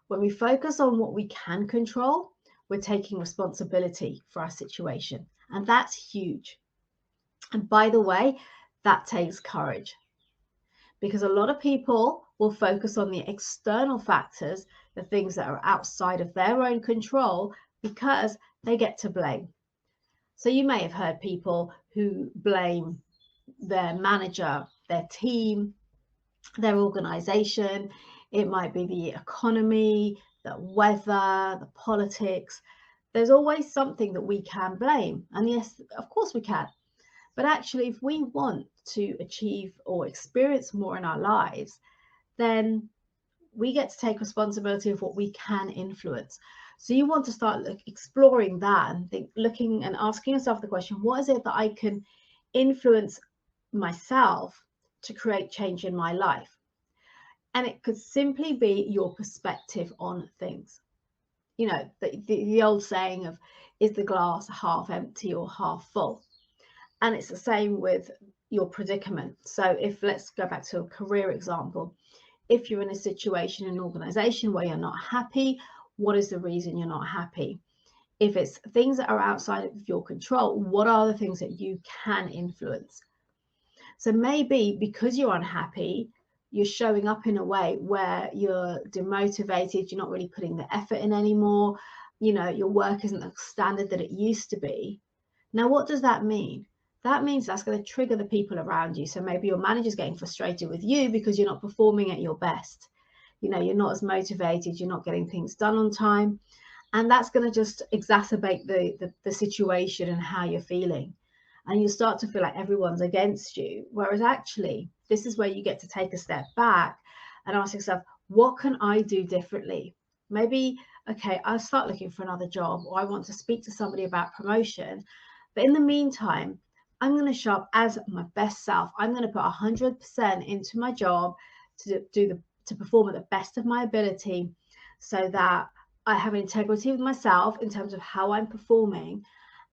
When we focus on what we can control, we're taking responsibility for our situation. And that's huge. And by the way, that takes courage, because a lot of people will focus on the external factors, the things that are outside of their own control, because they get to blame. So you may have heard people who blame their manager, their team, their organization. It might be the economy, the weather, the politics. There's always something that we can blame. And yes, of course we can. But actually, if we want to achieve or experience more in our lives, then we get to take responsibility of what we can influence. So you want to start exploring that and looking and asking yourself the question, what is it that I can influence myself to create change in my life? And it could simply be your perspective on things. You know, the old saying of, is the glass half empty or half full? And it's the same with your predicament. So if, let's go back to a career example, if you're in a situation, an organization where you're not happy, what is the reason you're not happy? If it's things that are outside of your control, what are the things that you can influence? So maybe because you're unhappy, you're showing up in a way where you're demotivated, you're not really putting the effort in anymore, you know, your work isn't the standard that it used to be. Now, what does that mean? That means that's going to trigger the people around you. So maybe your manager's getting frustrated with you because you're not performing at your best. You know, you're not as motivated, you're not getting things done on time. And that's going to just exacerbate the situation and how you're feeling. And you start to feel like everyone's against you. Whereas actually, this is where you get to take a step back and ask yourself, what can I do differently? Maybe, okay, I'll start looking for another job, or I want to speak to somebody about promotion. But in the meantime, I'm going to show up as my best self. I'm going to put 100% into my job to perform at the best of my ability, so that I have integrity with myself in terms of how I'm performing.